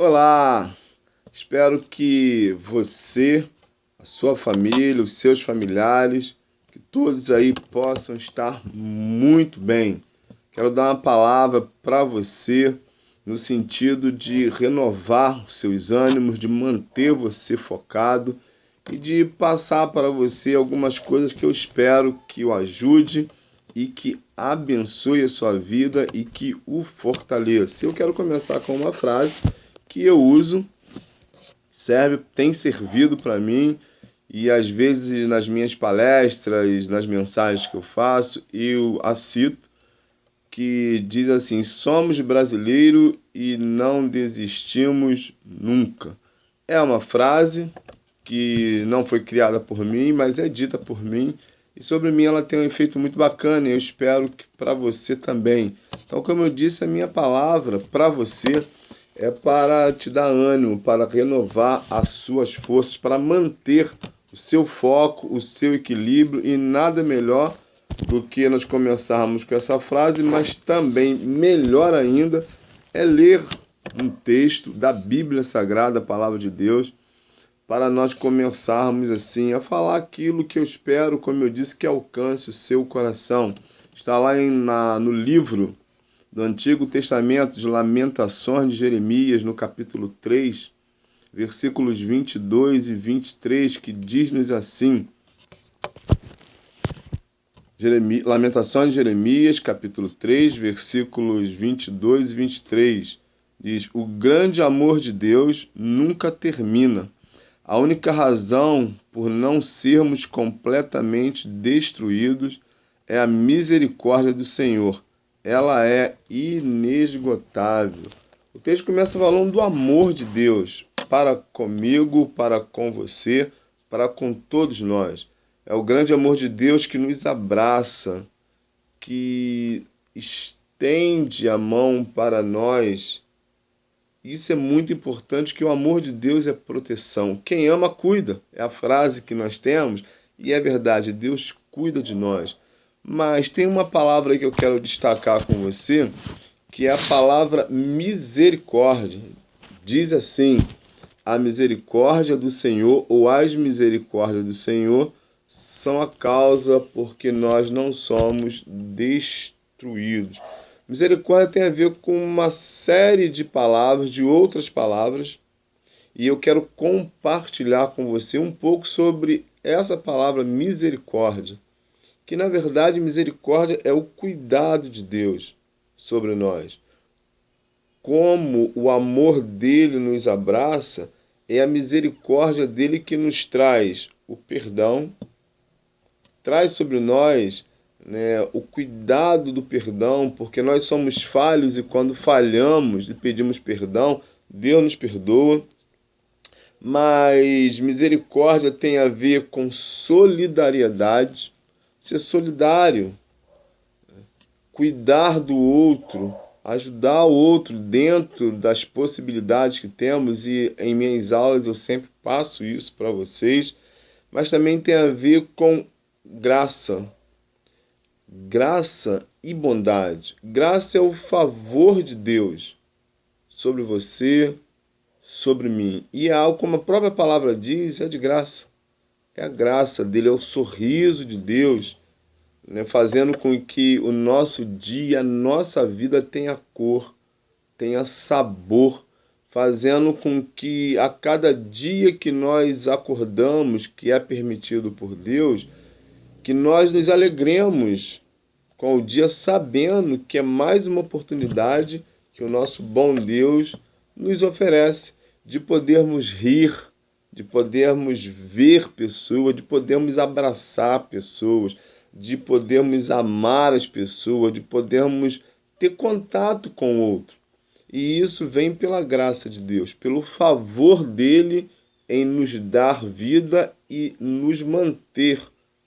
Olá! Espero que você, a sua família, os seus familiares, que todos aí possam estar muito bem. Quero dar uma palavra para você no sentido de renovar os seus ânimos, de manter você focado e de passar para você algumas coisas que eu espero que o ajude e que abençoe a sua vida e que o fortaleça. Eu quero começar com uma frase que eu uso, tem servido para mim e às vezes nas minhas palestras, nas mensagens que eu faço, eu a cito, que diz assim: somos brasileiros e não desistimos nunca. É uma frase que não foi criada por mim, mas é dita por mim. E sobre mim ela tem um efeito muito bacana e eu espero que para você também. Então, como eu disse, a minha palavra para você é para te dar ânimo, para renovar as suas forças, para manter o seu foco, o seu equilíbrio, e nada melhor do que nós começarmos com essa frase, mas também melhor ainda é ler um texto da Bíblia Sagrada, a Palavra de Deus, para nós começarmos assim a falar aquilo que eu espero, como eu disse, que alcance o seu coração. Está lá no livro do Antigo Testamento de Lamentações de Jeremias, no capítulo 3, versículos 22 e 23, que diz-nos assim: Lamentações de Jeremias, capítulo 3, versículos 22 e 23, diz: o grande amor de Deus nunca termina. A única razão por não sermos completamente destruídos é a misericórdia do Senhor. Ela é inesgotável. O texto começa falando do amor de Deus para comigo, para com você, para com todos nós. É o grande amor de Deus que nos abraça, que estende a mão para nós. Isso é muito importante, que o amor de Deus é proteção. Quem ama, cuida. É a frase que nós temos e é verdade, Deus cuida de nós. Mas tem uma palavra que eu quero destacar com você, que é a palavra misericórdia. Diz assim: a misericórdia do Senhor, ou as misericórdias do Senhor, são a causa porque nós não somos destruídos. Misericórdia tem a ver com uma série de palavras, de outras palavras, e eu quero compartilhar com você um pouco sobre essa palavra misericórdia, que na verdade misericórdia é o cuidado de Deus sobre nós. Como o amor dele nos abraça, é a misericórdia dele que nos traz o perdão, traz sobre nós, o cuidado do perdão, porque nós somos falhos e quando falhamos e pedimos perdão, Deus nos perdoa. Mas misericórdia tem a ver com solidariedade, ser solidário, cuidar do outro, ajudar o outro dentro das possibilidades que temos, e em minhas aulas eu sempre passo isso para vocês. Mas também tem a ver com graça. Graça e bondade. Graça é o favor de Deus sobre você, sobre mim. E é algo, como a própria palavra diz, é de graça. É a graça dele, é o sorriso de Deus, fazendo com que o nosso dia, a nossa vida tenha cor, tenha sabor, fazendo com que a cada dia que nós acordamos, que é permitido por Deus, que nós nos alegremos com o dia, sabendo que é mais uma oportunidade que o nosso bom Deus nos oferece de podermos rir, de podermos ver pessoas, de podermos abraçar pessoas, de podermos amar as pessoas, de podermos ter contato com o outro. E isso vem pela graça de Deus, pelo favor dele em nos dar vida e nos manter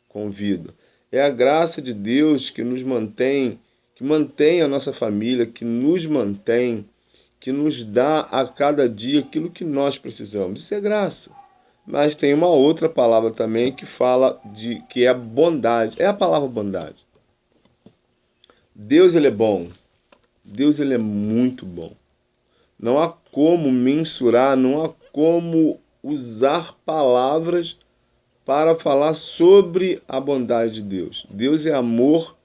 com vida. É a graça de Deus que nos mantém, que mantém a nossa família, que nos mantém, que nos dá a cada dia aquilo que nós precisamos. Isso é graça. Mas tem uma outra palavra também que fala que é bondade. É a palavra bondade. Deus, ele é bom. Deus, ele é muito bom. Não há como mensurar, não há como usar palavras para falar sobre a bondade de Deus. Deus é amor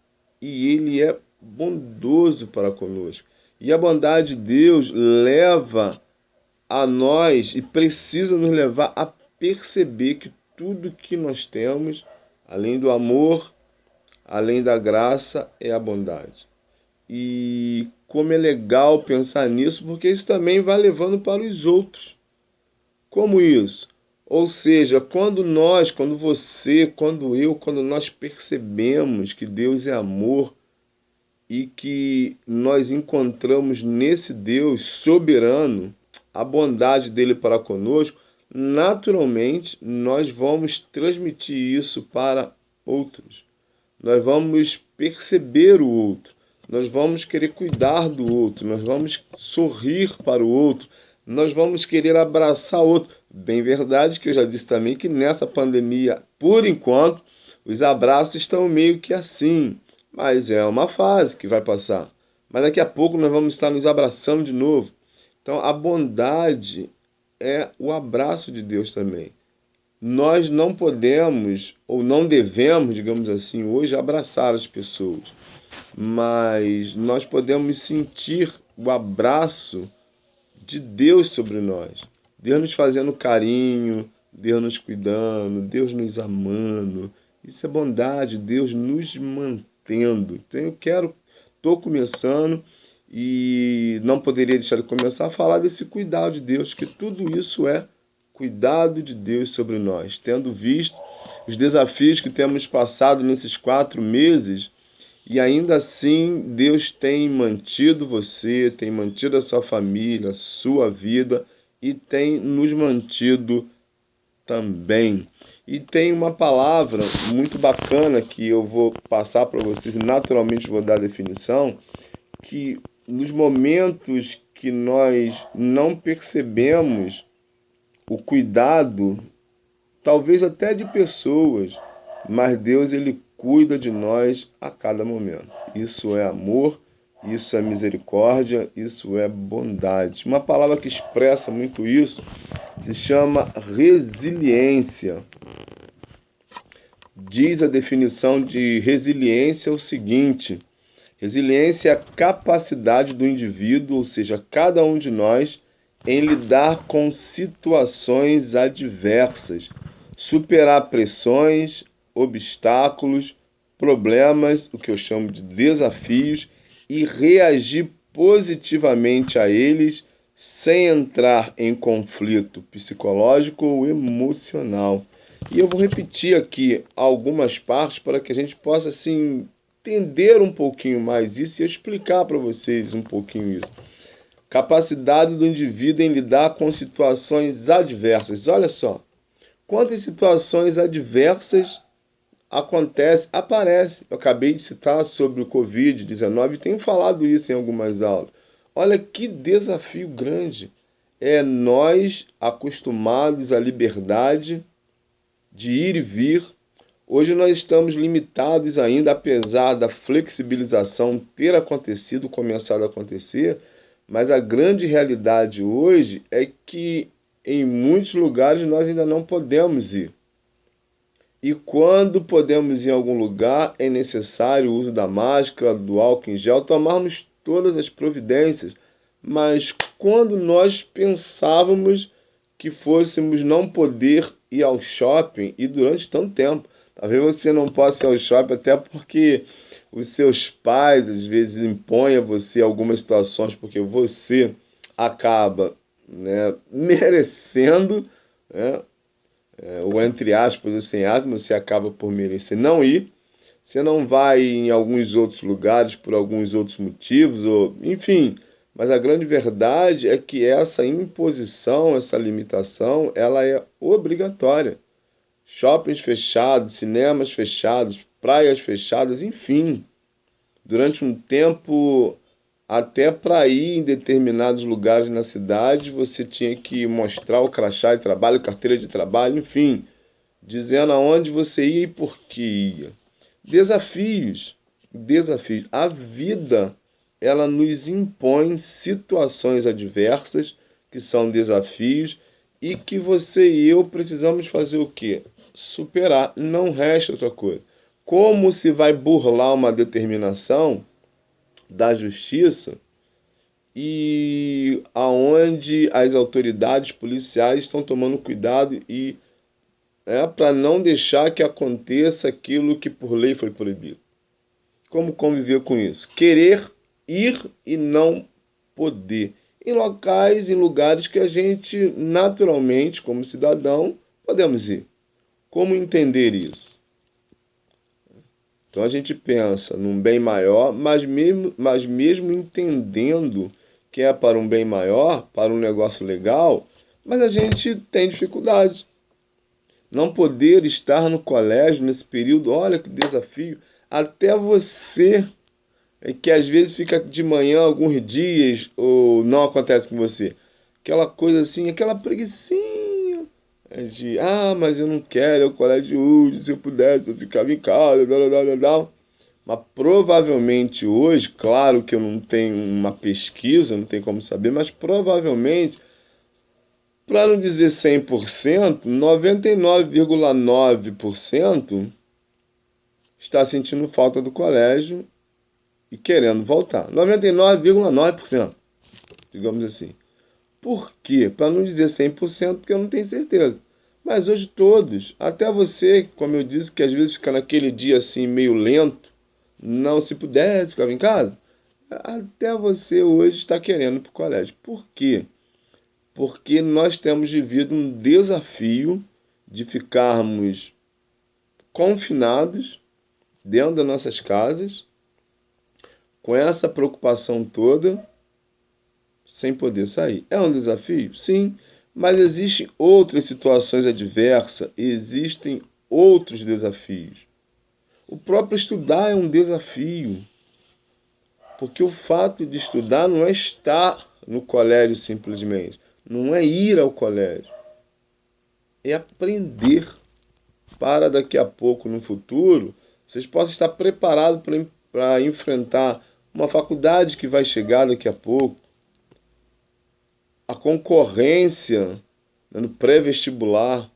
e Ele é bondoso para conosco. E a bondade de Deus leva a nós e precisa nos levar a perceber que tudo que nós temos, além do amor, além da graça, é a bondade. E como é legal pensar nisso, porque isso também vai levando para os outros. Como isso? Ou seja, quando nós, quando você, quando eu, quando nós percebemos que Deus é amor e que nós encontramos nesse Deus soberano a bondade dele para conosco, naturalmente nós vamos transmitir isso para outros. Nós vamos perceber o outro, nós vamos querer cuidar do outro, nós vamos sorrir para o outro, nós vamos querer abraçar o outro. Bem verdade que eu já disse também que nessa pandemia, por enquanto, os abraços estão meio que assim, mas é uma fase que vai passar. Mas daqui a pouco nós vamos estar nos abraçando de novo. Então a bondade é o abraço de Deus também. Nós não podemos ou não devemos, digamos assim, hoje abraçar as pessoas, mas nós podemos sentir o abraço de Deus sobre nós. Deus nos fazendo carinho, Deus nos cuidando, Deus nos amando. Isso é bondade, Deus nos mantendo. Então estou começando e não poderia deixar de começar a falar desse cuidado de Deus, que tudo isso é cuidado de Deus sobre nós. Tendo visto os desafios que temos passado nesses 4 meses, e ainda assim Deus tem mantido você, tem mantido a sua família, a sua vida e tem nos mantido também. E tem uma palavra muito bacana que eu vou passar para vocês e naturalmente vou dar a definição, que nos momentos que nós não percebemos o cuidado, talvez até de pessoas, mas Deus ele cuida de nós a cada momento. Isso é amor, isso é misericórdia, isso é bondade. Uma palavra que expressa muito isso se chama resiliência. Diz a definição de resiliência o seguinte: resiliência é a capacidade do indivíduo, ou seja, cada um de nós, em lidar com situações adversas, superar pressões, obstáculos, problemas, o que eu chamo de desafios, e reagir positivamente a eles sem entrar em conflito psicológico ou emocional. E eu vou repetir aqui algumas partes para que a gente possa assim entender um pouquinho mais isso e explicar para vocês um pouquinho isso. Capacidade do indivíduo em lidar com situações adversas. Olha só, quantas situações adversas aparecem. Eu acabei de citar sobre o Covid-19 e tenho falado isso em algumas aulas. Olha que desafio grande. É nós acostumados à liberdade de ir e vir. Hoje nós estamos limitados ainda, apesar da flexibilização ter acontecido, começado a acontecer, mas a grande realidade hoje é que em muitos lugares nós ainda não podemos ir. E quando podemos ir em algum lugar, é necessário o uso da máscara, do álcool em gel, tomarmos todas as providências. Mas quando nós pensávamos que fôssemos não poder ir ao shopping, e durante tanto tempo, talvez você não possa ir ao shopping até porque os seus pais às vezes impõem a você algumas situações porque você acaba, merecendo, ou entre aspas, ou sem aspas, você acaba por merecer não ir. Você não vai em alguns outros lugares por alguns outros motivos, ou enfim. Mas a grande verdade é que essa imposição, essa limitação, ela é obrigatória. Shoppings fechados, cinemas fechados, praias fechadas, enfim. Durante um tempo, até para ir em determinados lugares na cidade, você tinha que mostrar o crachá de trabalho, carteira de trabalho, enfim, dizendo aonde você ia e por que ia. Desafios. A vida ela nos impõe situações adversas, que são desafios, e que você e eu precisamos fazer o quê? Superar. Não resta outra coisa. Como se vai burlar uma determinação da justiça e aonde as autoridades policiais estão tomando cuidado e para não deixar que aconteça aquilo que por lei foi proibido. Como conviver com isso? Querer ir e não poder. Em locais, em lugares que a gente naturalmente, como cidadão, podemos ir. Como entender isso? Então a gente pensa num bem maior, mas mesmo entendendo que é para um bem maior, para um negócio legal, mas a gente tem dificuldade. Não poder estar no colégio nesse período, olha que desafio. Até você, que às vezes fica de manhã alguns dias, ou não acontece com você. Aquela coisa assim, aquela preguicinha de, mas eu não quero, é o colégio hoje, se eu pudesse eu ficava em casa, Mas provavelmente hoje, claro que eu não tenho uma pesquisa, não tem como saber, mas provavelmente, para não dizer 100%, 99,9% está sentindo falta do colégio e querendo voltar. 99,9%, digamos assim. Por quê? Para não dizer 100%, porque eu não tenho certeza. Mas hoje todos, até você, como eu disse, que às vezes fica naquele dia assim meio lento, não se pudesse, ficava em casa, até você hoje está querendo ir para o colégio. Por quê? Porque nós temos vivido um desafio de ficarmos confinados dentro das nossas casas, com essa preocupação toda, sem poder sair. É um desafio? Sim, mas existem outras situações adversas, existem outros desafios. O próprio estudar é um desafio, porque o fato de estudar não é estar no colégio simplesmente, não é ir ao colégio, é aprender para daqui a pouco, no futuro, vocês possam estar preparados para enfrentar uma faculdade que vai chegar daqui a pouco, a concorrência no pré-vestibular,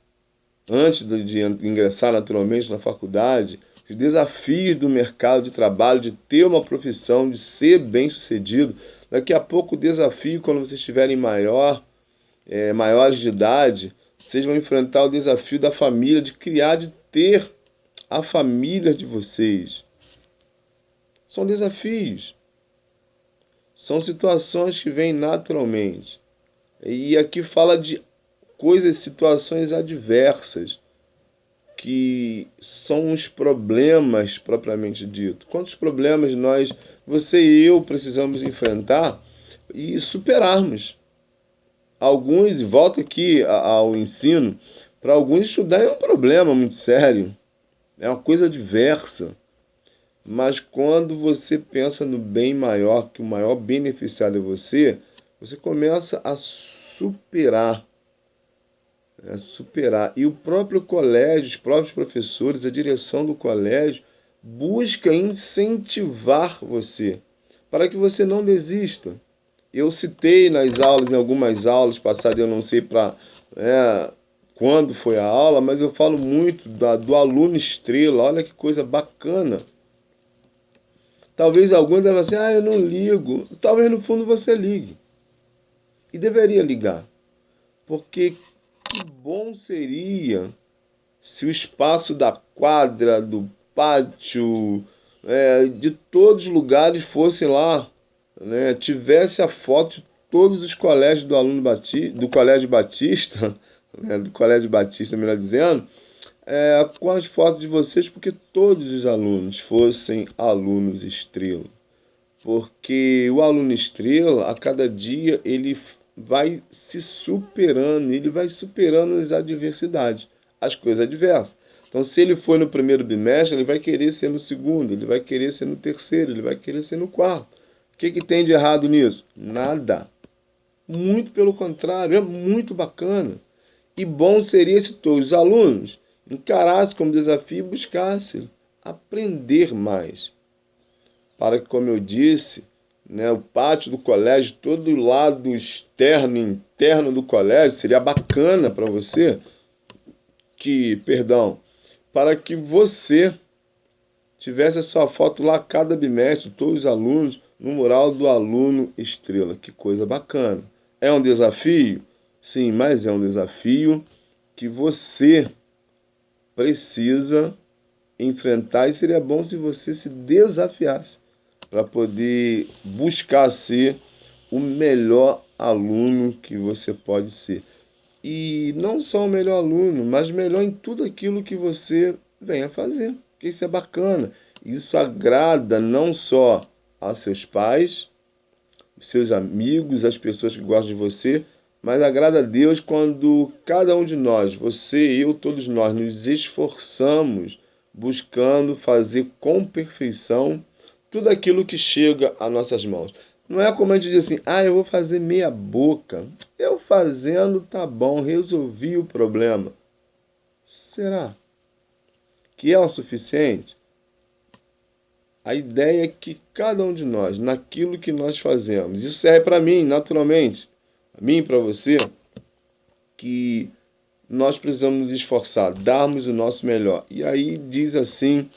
antes de ingressar naturalmente na faculdade, os desafios do mercado de trabalho, de ter uma profissão, de ser bem-sucedido. Daqui a pouco o desafio, quando vocês estiverem maiores de idade, vocês vão enfrentar o desafio da família, de criar, de ter a família de vocês. São desafios. São situações que vêm naturalmente. E aqui fala de coisas, situações adversas, que são os problemas propriamente dito. Quantos problemas você e eu, precisamos enfrentar e superarmos? Alguns, volta aqui ao ensino, para alguns estudar é um problema muito sério, é uma coisa adversa. Mas quando você pensa no bem maior, que o maior beneficiário é você começa a superar. E o próprio colégio, os próprios professores, a direção do colégio busca incentivar você para que você não desista. Eu citei nas aulas, em algumas aulas passadas, eu não sei quando foi a aula, mas eu falo muito do aluno estrela. Olha que coisa bacana. Talvez algum deva assim, eu não ligo. Talvez no fundo você ligue. E deveria ligar. Porque que bom seria se o espaço da quadra, do pátio, de todos os lugares fosse lá, tivesse a foto de todos os colégios do Colégio Batista, do Colégio Batista, melhor dizendo, com as fotos de vocês, porque todos os alunos fossem alunos estrela. Porque o aluno estrela, a cada dia, ele vai se superando, ele vai superando as adversidades, as coisas adversas. Então, se ele foi no primeiro bimestre, ele vai querer ser no segundo, ele vai querer ser no terceiro, ele vai querer ser no quarto. O que tem de errado nisso? Nada. Muito pelo contrário, é muito bacana. E bom seria se todos os alunos encarassem como desafio e buscassem aprender mais. Para que, como eu disse, né, o pátio do colégio, todo o lado externo e interno do colégio, seria bacana para você para que você tivesse a sua foto lá cada bimestre, todos os alunos, no mural do aluno estrela. Que coisa bacana. É um desafio? Sim, mas é um desafio que você precisa enfrentar e seria bom se você se desafiasse para poder buscar ser o melhor aluno que você pode ser. E não só o melhor aluno, mas melhor em tudo aquilo que você venha fazer. Porque isso é bacana. Isso agrada não só aos seus pais, os seus amigos, as pessoas que gostam de você, mas agrada a Deus quando cada um de nós, você, eu, todos nós, nos esforçamos buscando fazer com perfeição tudo aquilo que chega às nossas mãos. Não é como a gente diz assim, eu vou fazer meia boca. Eu fazendo tá bom, resolvi o problema. Será que é o suficiente? A ideia é que cada um de nós, naquilo que nós fazemos, isso serve para mim, naturalmente, para mim e para você, que nós precisamos nos esforçar, darmos o nosso melhor. E aí diz assim,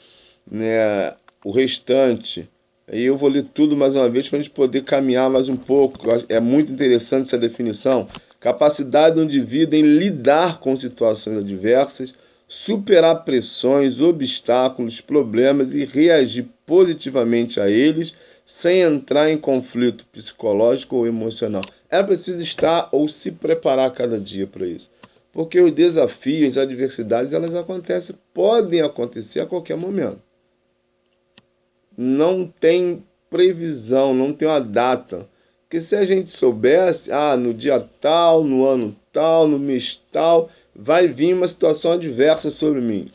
né, o restante. Aí eu vou ler tudo mais uma vez para a gente poder caminhar mais um pouco. É muito interessante essa definição. Capacidade do indivíduo em lidar com situações adversas, superar pressões, obstáculos, problemas e reagir positivamente a eles, sem entrar em conflito psicológico ou emocional. É preciso estar ou se preparar cada dia para isso. Porque os desafios, as adversidades, elas acontecem, podem acontecer a qualquer momento. Não tem previsão, não tem uma data. Porque se a gente soubesse, no dia tal, no ano tal, no mês tal, vai vir uma situação adversa sobre mim.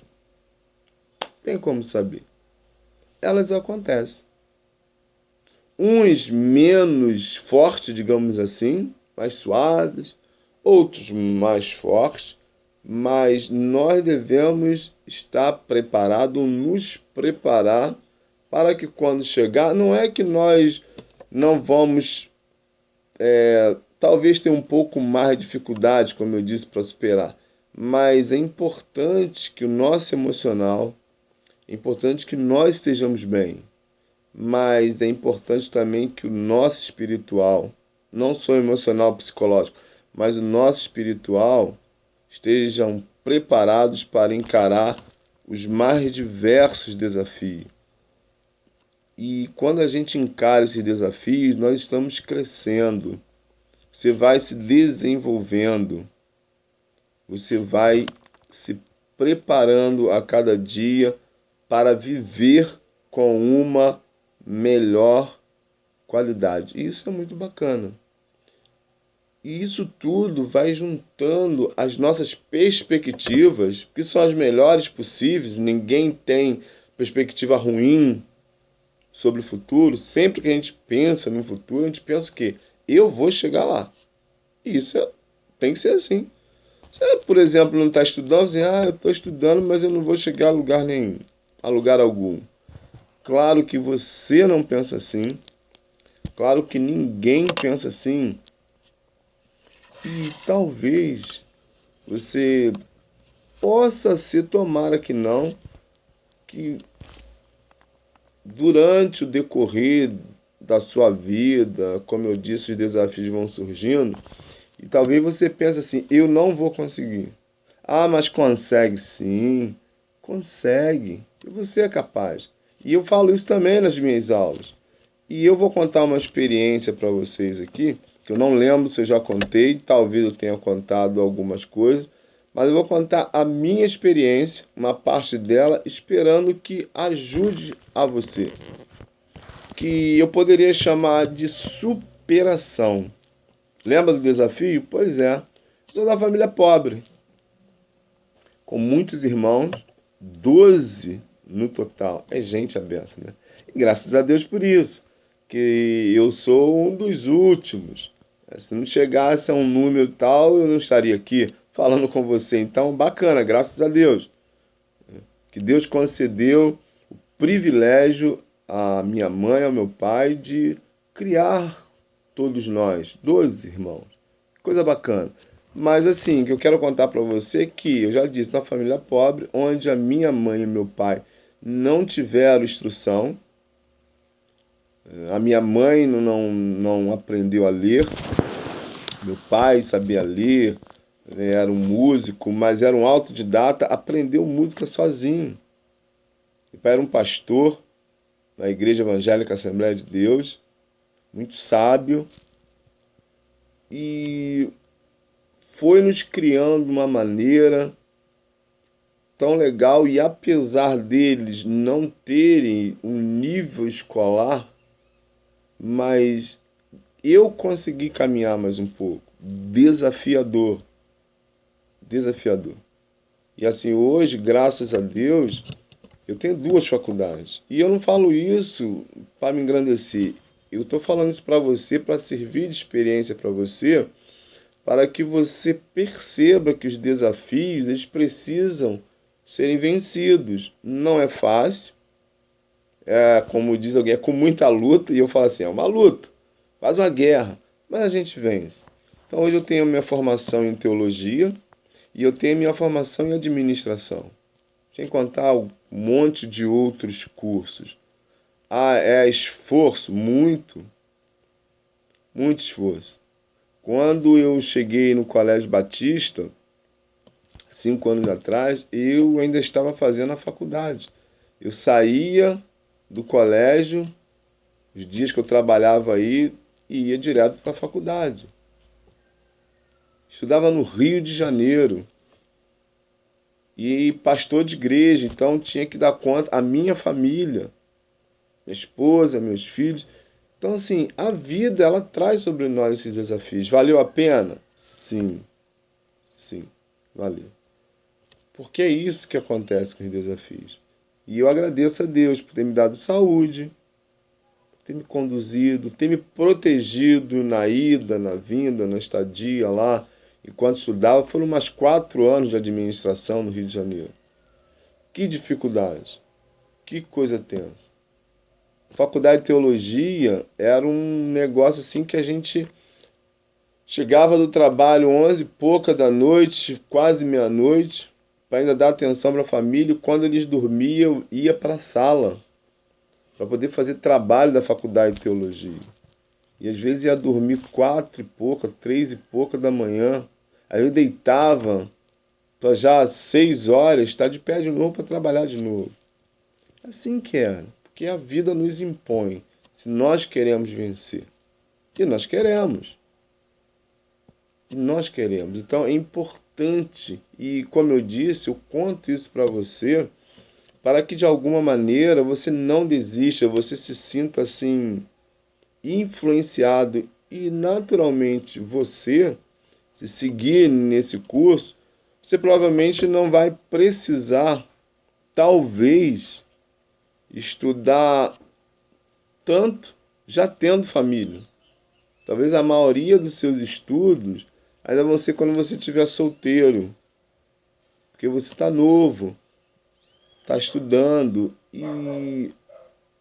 Tem como saber. Elas acontecem. Uns menos fortes, digamos assim, mais suaves, outros mais fortes, mas nós devemos estar preparados, nos preparar para que quando chegar, não é que nós não vamos, talvez ter um pouco mais de dificuldade, como eu disse, para superar, mas é importante que o nosso emocional, é importante que nós estejamos bem, mas é importante também que o nosso espiritual, não só emocional, psicológico, mas o nosso espiritual estejam preparados para encarar os mais diversos desafios. E quando a gente encara esses desafios, nós estamos crescendo. Você vai se desenvolvendo. Você vai se preparando a cada dia para viver com uma melhor qualidade. E isso é muito bacana. E isso tudo vai juntando as nossas perspectivas, que são as melhores possíveis. Ninguém tem perspectiva ruim sobre o futuro. Sempre que a gente pensa no futuro, a gente pensa que eu vou chegar lá. E isso tem que ser assim. Você, por exemplo, não está estudando, assim, eu estou estudando, mas eu não vou chegar a lugar nenhum, a lugar algum. Claro que você não pensa assim. Claro que ninguém pensa assim. E talvez você possa ser, tomara que não, que durante o decorrer da sua vida, como eu disse, os desafios vão surgindo, e talvez você pense assim, eu não vou conseguir. Mas consegue sim, consegue, e você é capaz. E eu falo isso também nas minhas aulas. E eu vou contar uma experiência para vocês aqui, que eu não lembro se eu já contei, talvez eu tenha contado algumas coisas, mas eu vou contar a minha experiência, uma parte dela, esperando que ajude a você. Que eu poderia chamar de superação. Lembra do desafio? Pois é. Eu sou da família pobre, com muitos irmãos, 12 no total. É gente a beça, né? E graças a Deus por isso, que eu sou um dos últimos. Se não chegasse a um número tal, eu não estaria aqui falando com você. Então, bacana, graças a Deus. Que Deus concedeu o privilégio à minha mãe, ao meu pai, de criar todos nós, 12 irmãos. Coisa bacana. Mas assim, que eu quero contar para você que, eu já disse, uma família pobre, onde a minha mãe e meu pai não tiveram instrução. A minha mãe não aprendeu a ler. Meu pai sabia ler, era um músico, mas era um autodidata, aprendeu música sozinho. Meu pai era um pastor na Igreja Evangélica Assembleia de Deus, muito sábio, e foi nos criando de uma maneira tão legal, e apesar deles não terem um nível escolar, mas eu consegui caminhar mais um pouco. Desafiador. Desafiador. E assim, hoje, graças a Deus, eu tenho 2 faculdades. E eu não falo isso para me engrandecer. Eu estou falando isso para você, para servir de experiência para você, para que você perceba que os desafios, eles precisam serem vencidos. Não é fácil. Como diz alguém, é com muita luta. E eu falo assim, é uma luta. Faz uma guerra. Mas a gente vence. Então hoje eu tenho a minha formação em teologia e eu tenho a minha formação em administração. Sem contar um monte de outros cursos. É esforço, muito esforço. Quando eu cheguei no Colégio Batista, 5 anos atrás, eu ainda estava fazendo a faculdade. Eu saía do colégio, os dias que eu trabalhava aí, e ia direto para a faculdade. Estudava no Rio de Janeiro. E pastor de igreja, então tinha que dar conta a minha família, minha esposa, meus filhos. Então assim, a vida ela traz sobre nós esses desafios. Valeu a pena? Sim, valeu. Porque é isso que acontece com os desafios. E eu agradeço a Deus por ter me dado saúde, por ter me conduzido, ter me protegido na ida, na vinda, na estadia lá. Enquanto estudava, foram umas 4 anos de administração no Rio de Janeiro. Que dificuldade, que coisa tensa. A faculdade de teologia era um negócio assim que a gente chegava do trabalho 11 e pouca da noite, quase meia-noite, para ainda dar atenção para a família. E quando eles dormiam, eu ia para a sala para poder fazer trabalho da faculdade de teologia. E às vezes ia dormir 4 e pouca, 3 e pouca da manhã. Aí eu deitava para já 6 horas estar de pé de novo para trabalhar de novo. Assim que era, porque a vida nos impõe. Se nós queremos vencer, e nós queremos. Então é importante, e como eu disse, eu conto isso para você, para que de alguma maneira você não desista, você se sinta assim influenciado e naturalmente você, se seguir nesse curso, você provavelmente não vai precisar, talvez, estudar tanto já tendo família. Talvez a maioria dos seus estudos ainda vão ser quando você estiver solteiro, porque você está novo, está estudando. E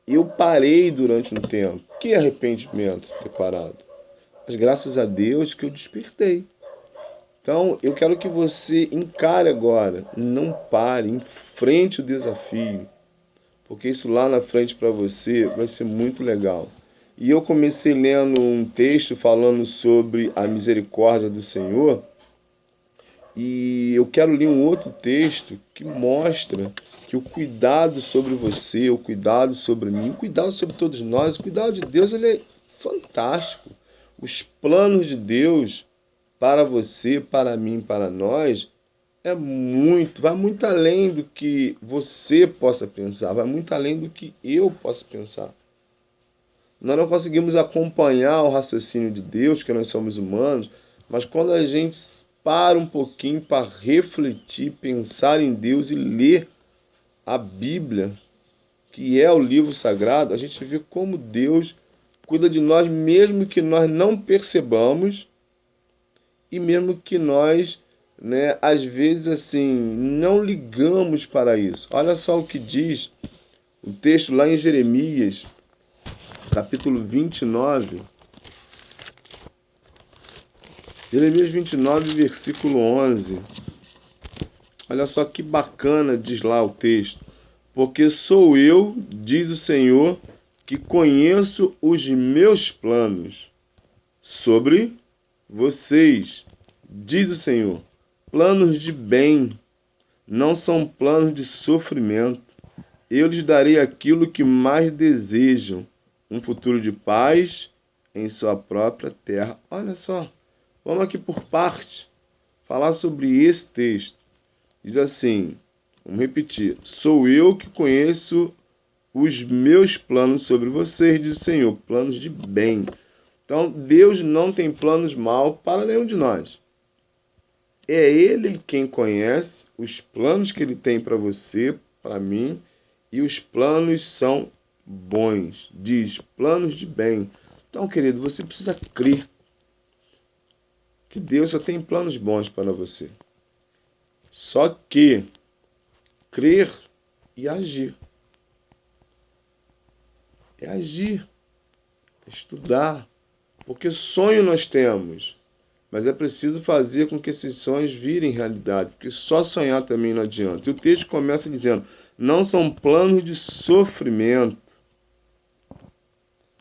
eu parei durante um tempo. Que arrependimento ter parado. Mas graças a Deus que eu despertei. Então, eu quero que você encare agora, não pare, enfrente o desafio, porque isso lá na frente para você vai ser muito legal. E eu comecei lendo um texto falando sobre a misericórdia do Senhor, e eu quero ler um outro texto que mostra que o cuidado sobre você, o cuidado sobre mim, o cuidado sobre todos nós, o cuidado de Deus, ele é fantástico. Os planos de Deus para você, para mim, para nós, vai muito além do que você possa pensar, vai muito além do que eu possa pensar. Nós não conseguimos acompanhar o raciocínio de Deus, que nós somos humanos, mas quando a gente para um pouquinho para refletir, pensar em Deus e ler a Bíblia, que é o livro sagrado, a gente vê como Deus cuida de nós, mesmo que nós não percebamos, e mesmo que nós, às vezes assim, não ligamos para isso. Olha só o que diz o texto lá em Jeremias, capítulo 29. Jeremias 29, versículo 11. Olha só que bacana, diz lá o texto. Porque sou eu, diz o Senhor, que conheço os meus planos sobre vocês, diz o Senhor. Planos de bem, não são planos de sofrimento. Eu lhes darei aquilo que mais desejam, um futuro de paz em sua própria terra. Olha só, vamos aqui por parte, falar sobre esse texto. Diz assim, vamos repetir. Sou eu que conheço os meus planos sobre vocês, diz o Senhor, planos de bem. Então, Deus não tem planos mal para nenhum de nós. É Ele quem conhece os planos que Ele tem para você, para mim, e os planos são bons. Diz, planos de bem. Então, querido, você precisa crer que Deus só tem planos bons para você. Só que crer e agir. É agir, é estudar. Porque sonho nós temos, mas é preciso fazer com que esses sonhos virem realidade, porque só sonhar também não adianta. E o texto começa dizendo, não são planos de sofrimento.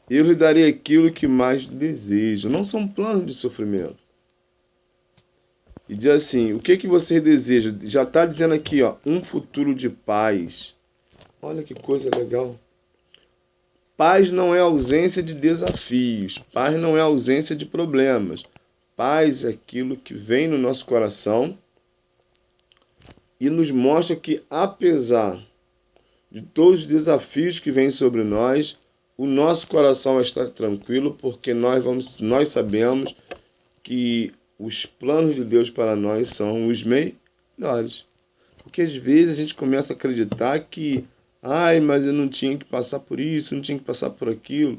Eu lhe darei aquilo que mais deseja. Não são planos de sofrimento. E diz assim, o que você deseja? Já está dizendo aqui, ó, um futuro de paz. Olha que coisa legal. Paz não é ausência de desafios. Paz não é ausência de problemas. Paz é aquilo que vem no nosso coração e nos mostra que, apesar de todos os desafios que vêm sobre nós, o nosso coração vai estar tranquilo, porque nós sabemos que os planos de Deus para nós são os melhores. Porque às vezes a gente começa a acreditar que, mas eu não tinha que passar por isso, não tinha que passar por aquilo.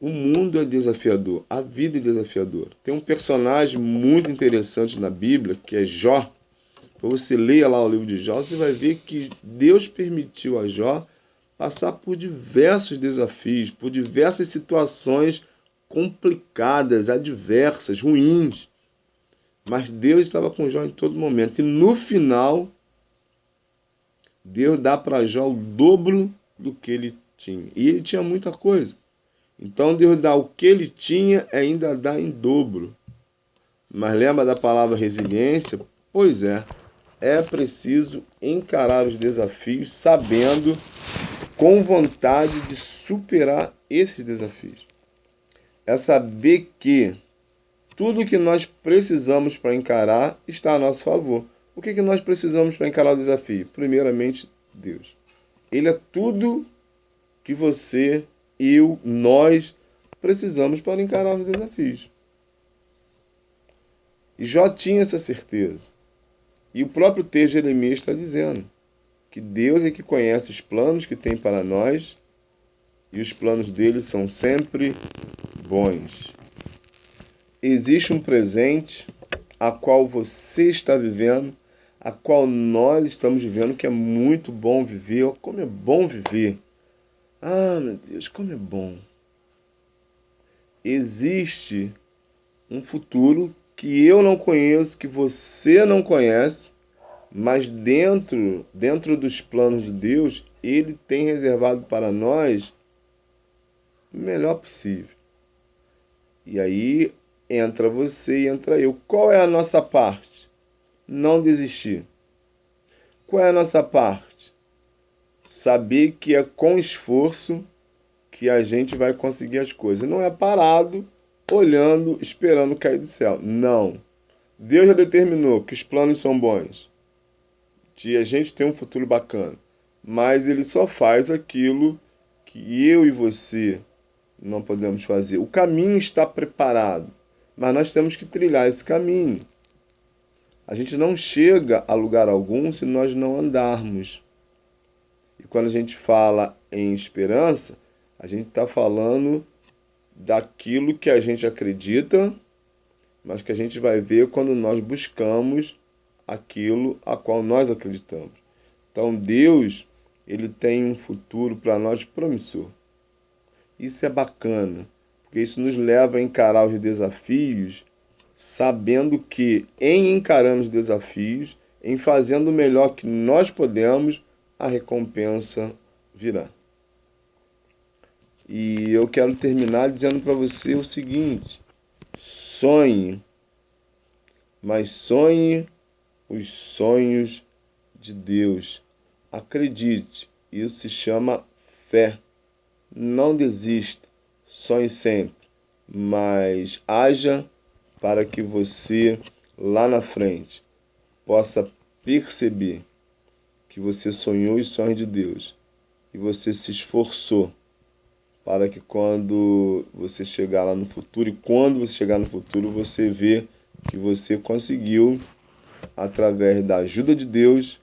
O mundo é desafiador, a vida é desafiadora. Tem um personagem muito interessante na Bíblia, que é Jó. Para você ler lá o livro de Jó, você vai ver que Deus permitiu a Jó passar por diversos desafios, por diversas situações complicadas, adversas, ruins. Mas Deus estava com Jó em todo momento. E no final, Deus dá para Jó o dobro do que ele tinha. E ele tinha muita coisa. Então Deus dá o que ele tinha e ainda dá em dobro. Mas lembra da palavra resiliência? Pois é preciso encarar os desafios sabendo, com vontade de superar esses desafios. É saber que tudo o que nós precisamos para encarar está a nosso favor. O que nós precisamos para encarar o desafio? Primeiramente, Deus. Ele é tudo que você, eu, nós precisamos para encarar os desafios. E Jó tinha essa certeza. E o próprio texto de Jeremias está dizendo que Deus é que conhece os planos que tem para nós e os planos dele são sempre bons. Existe um presente a qual você está vivendo, a qual nós estamos vivendo, que é muito bom viver. Como é bom viver! Ah, meu Deus, como é bom! Existe um futuro que eu não conheço, que você não conhece, mas dentro dos planos de Deus, Ele tem reservado para nós o melhor possível. E aí entra você e entra eu. Qual é a nossa parte? Não desistir. Qual é a nossa parte? Saber que é com esforço que a gente vai conseguir as coisas. Não é parado, olhando, esperando cair do céu. Não. Deus já determinou que os planos são bons, de a gente ter um futuro bacana. Mas Ele só faz aquilo que eu e você não podemos fazer. O caminho está preparado, mas nós temos que trilhar esse caminho. A gente não chega a lugar algum se nós não andarmos. E quando a gente fala em esperança, a gente está falando daquilo que a gente acredita, mas que a gente vai ver quando nós buscamos aquilo a qual nós acreditamos. Então Deus, Ele tem um futuro para nós promissor. Isso é bacana, porque isso nos leva a encarar os desafios, sabendo que em encarando os desafios, em fazendo o melhor que nós podemos, a recompensa virá. E eu quero terminar dizendo para você o seguinte: sonhe, mas sonhe os sonhos de Deus. Acredite, isso se chama fé. Não desista, sonhe sempre, mas haja para que você, lá na frente, possa perceber que você sonhou os sonhos de Deus e você se esforçou para que quando você chegar lá no futuro, e quando você chegar no futuro, você vê que você conseguiu, através da ajuda de Deus,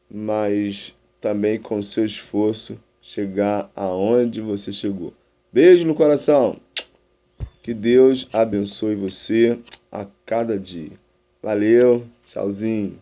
mas também com seu esforço, chegar aonde você chegou. Beijo no coração. Que Deus abençoe você a cada dia. Valeu, tchauzinho.